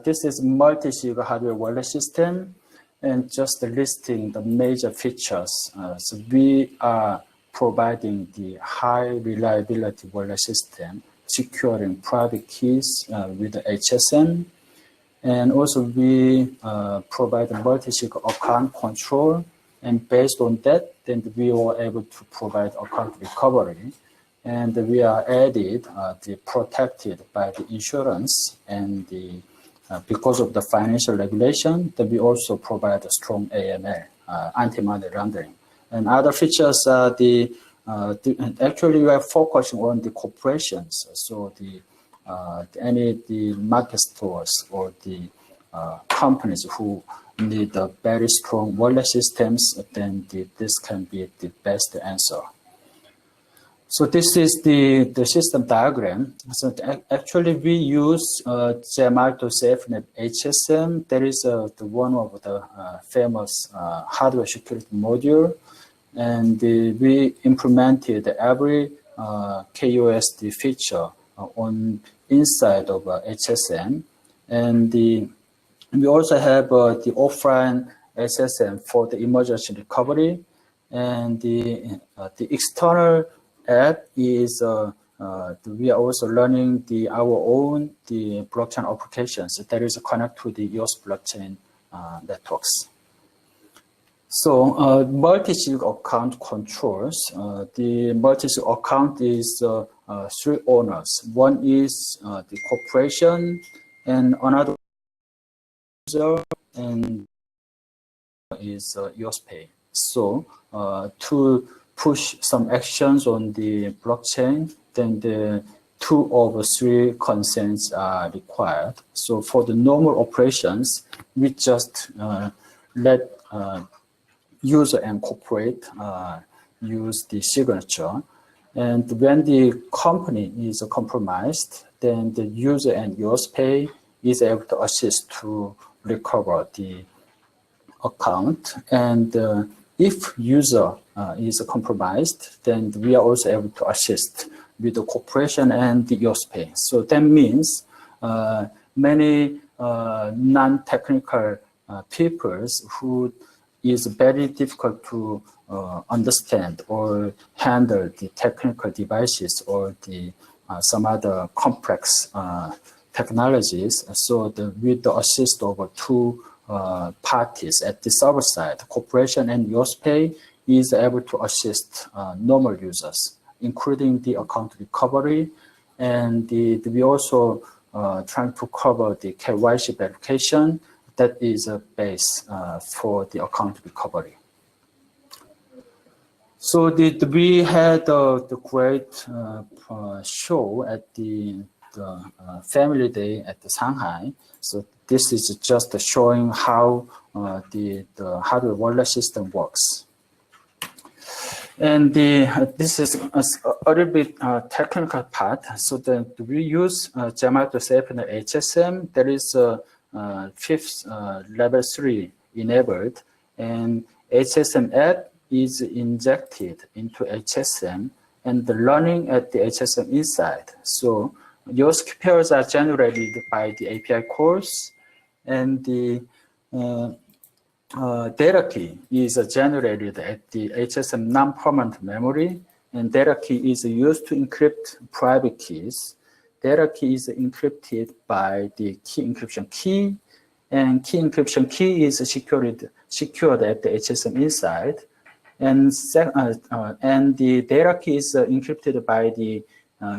this is Multisig hardware wallet system, and just listing the major features. So we are providing the high reliability wallet system, securing private keys with the HSM. And also we provide a multi-sig account control, and based on that, then we were able to provide account recovery. And we are added, protected by the insurance, and because of the financial regulation, that we also provide a strong AML, anti-money laundering. And other features are actually we are focusing on the corporations. So the market stores or the companies who need a very strong wallet systems, then this can be the best answer. So this is the system diagram. So actually we use Gemalto SafeNet HSM. That is one of the famous hardware security module. And we implemented every KOSD feature on inside of HSM. And we also have the offline HSM for the emergency recovery. And the external app is we are also running our own blockchain applications that is connected to the EOS blockchain networks. So multi-sig account controls. The multi-sig account is 3 owners. One is the corporation, and another user, and is EOSPay. So to push some actions on the blockchain, then the 2 of 3 consents are required. So for the normal operations, we just let user and corporate use the signature. And when the company is compromised, then the user and EOSPay is able to assist to recover the account. And if user is compromised, then we are also able to assist with the corporation and the EOSPay. So that means many non-technical people who is very difficult to understand or handle the technical devices or some other complex technologies. So with the assist of 2 parties at the server side, corporation and EOSPay is able to assist normal users, including the account recovery. And we also trying to cover the KYC verification. That is a base for the account recovery. So we had the great show at the Family Day at the Shanghai. So this is just showing how the hardware wallet system works. And this is a little bit technical part. So we use Gemalto SafeNet HSM. There is a 5th level 3 enabled, and HSM app is injected into HSM and the learning at the HSM inside. So EOS pairs are generated by the API calls, and the data key is generated at the HSM non-permanent memory, and data key is used to encrypt private keys. Data key is encrypted by the key encryption key, and key encryption key is secured at the HSM inside, and the data key is encrypted by the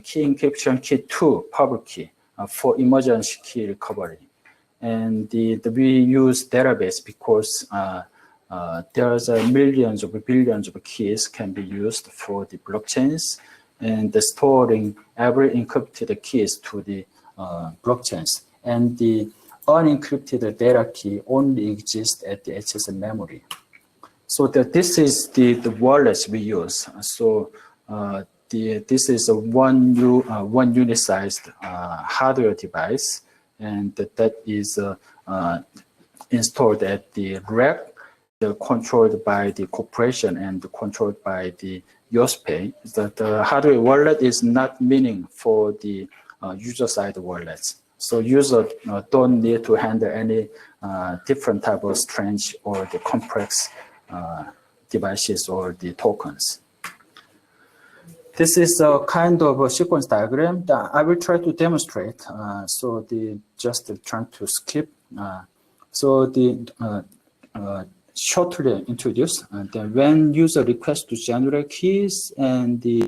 key encryption key 2 public key for emergency key recovery. And we use database because there's millions of billions of keys can be used for the blockchains, and storing every encrypted keys to the blockchains. And the unencrypted data key only exists at the HSM memory. So this is the wallets we use. So this is one unit-sized hardware device, and that is installed at the rack, controlled by the corporation and controlled by the EOSPay. The hardware wallet is not meaning for the user-side wallets. So user don't need to handle any different type of strange or the complex devices or the tokens. This is a kind of a sequence diagram that I will try to demonstrate. So just trying to skip. So shortly introduce. Then when user requests to generate keys and the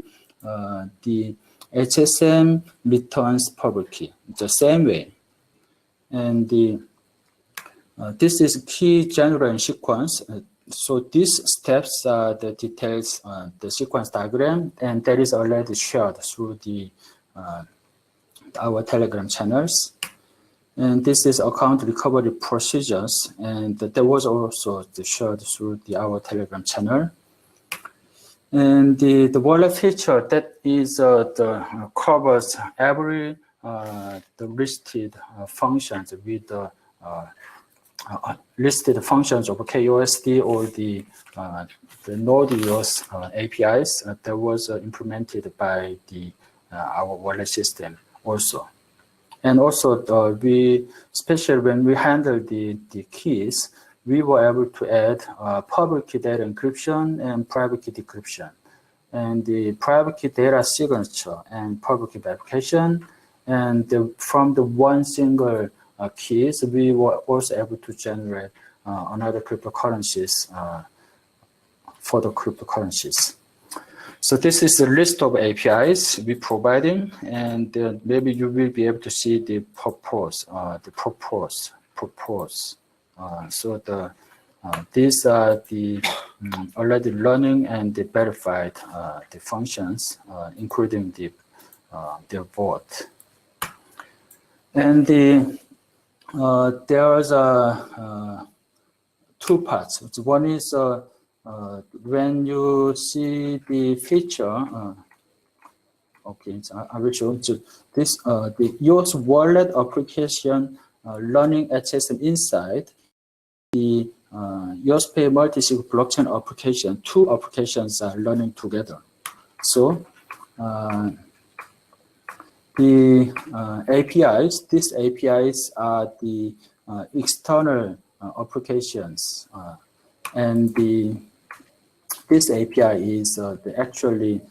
HSM returns public key the same way. And this is key generation sequence. So these steps are the details, the sequence diagram, and that is already shared through our Telegram channels. And this is account recovery procedures, and that was also shared through our Telegram channel. And the wallet feature that is covers every the listed functions with the listed functions of KOSD or the Node EOS APIs that was implemented by our wallet system also. And also we, especially when we handle the keys, we were able to add public key data encryption and private key decryption. And the private key data signature and public key verification. And from the one single keys, we were also able to generate another cryptocurrencies for the cryptocurrencies. So this is the list of APIs we're providing, and maybe you will be able to see the purpose. So these are the already learning and the verified the functions, including the vote. And there's two parts. One is when you see the feature. Okay, so I will show you this. The EOS Wallet application running HSM inside the EOSPay Multisig blockchain application. Two applications are running together. So the APIs, these APIs are the external applications, and this API is actually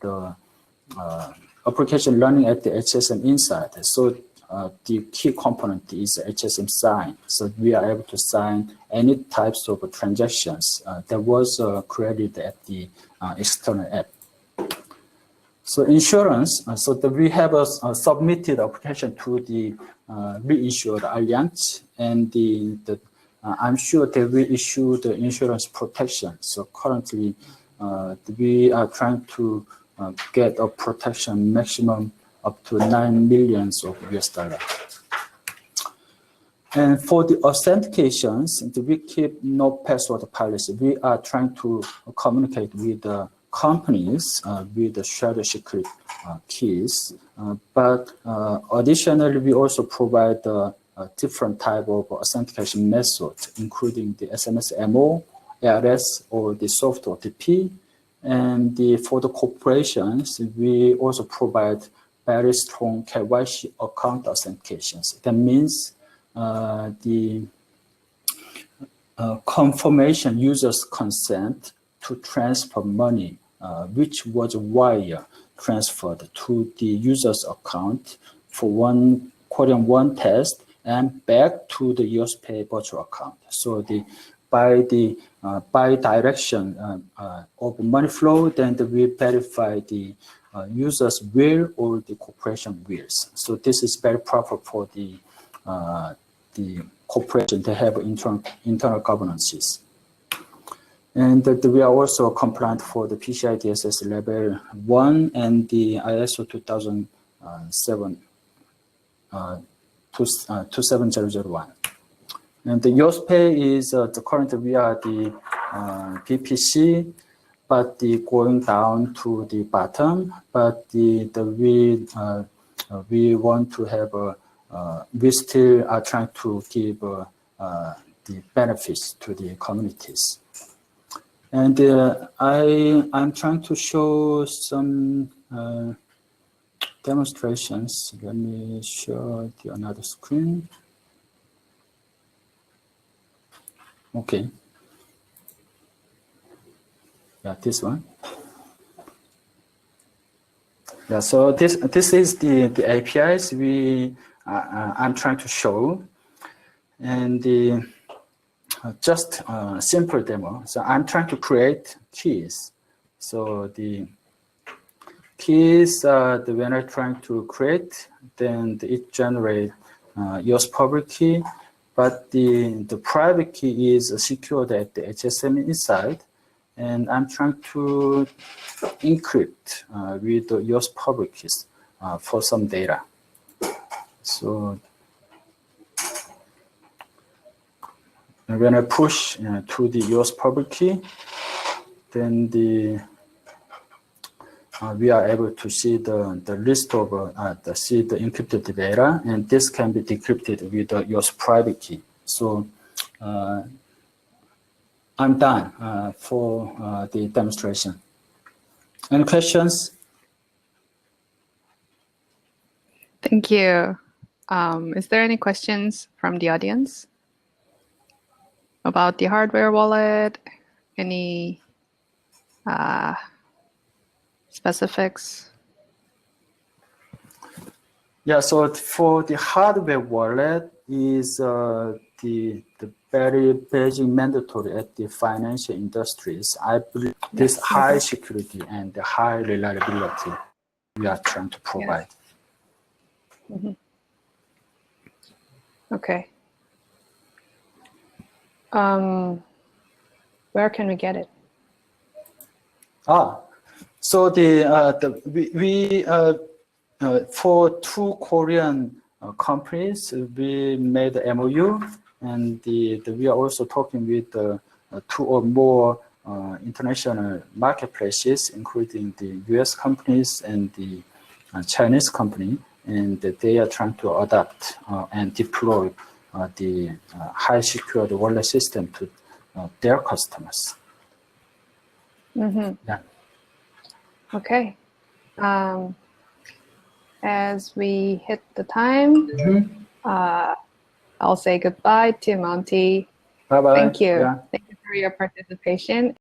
the application running at the HSM inside. So the key component is HSM sign. So we are able to sign any types of transactions that was created at the external app. So insurance, so that we have a submitted application to the reinsured Allianz, and I'm sure they will issue the insurance protection. So currently, we are trying to get a protection maximum up to $9 million US. And for the authentications, we keep no password policy. We are trying to communicate with the companies with the shared secret keys. But additionally, we also provide a different type of authentication methods, including the SMS MO, ARS, or the soft OTP. And for the corporations, we also provide very strong KYC account authentications. That means the confirmation users consent to transfer money, which was wire transferred to the user's account for one test and back to the EOSPay virtual account. So by direction of money flow, then we verify the user's will or the corporation wills. So this is very proper for the corporation to have internal governances. And we are also compliant for the PCI DSS level 1 and the ISO 27001. And the EOSPay is currently we are the VPC, but going down to the bottom. But we want to have we still are trying to give the benefits to the communities. And I'm trying to show some demonstrations. Let me show another screen. Okay. Yeah, this one. Yeah, so this is the APIs I'm trying to show, and the just a simple demo. So I'm trying to create keys. So the keys, when I'm trying to create, then it generates EOS public key, but the private key is secured at the HSM inside, and I'm trying to encrypt with the EOS public keys for some data. So when I push to the EOS public key, then we are able to see the list of the encrypted data, and this can be decrypted with the EOS private key. So I'm done for the demonstration. Any questions? Thank you. Is there any questions from the audience about the hardware wallet? Any specifics? Yeah, so for the hardware wallet is the very basic mandatory at the financial industries. I believe this high security and the high reliability we are trying to provide. Yes. Mm-hmm. Okay. Where can we get it? So for 2 Korean companies, we made the MOU, and we are also talking with 2 or more international marketplaces, including the US companies and the Chinese company, and they are trying to adapt and deploy the high secured wallet system to their customers. Mm-hmm. Yeah. Okay. As we hit the time, I'll say goodbye to Mountie. Bye-bye. Thank you. Yeah. Thank you for your participation.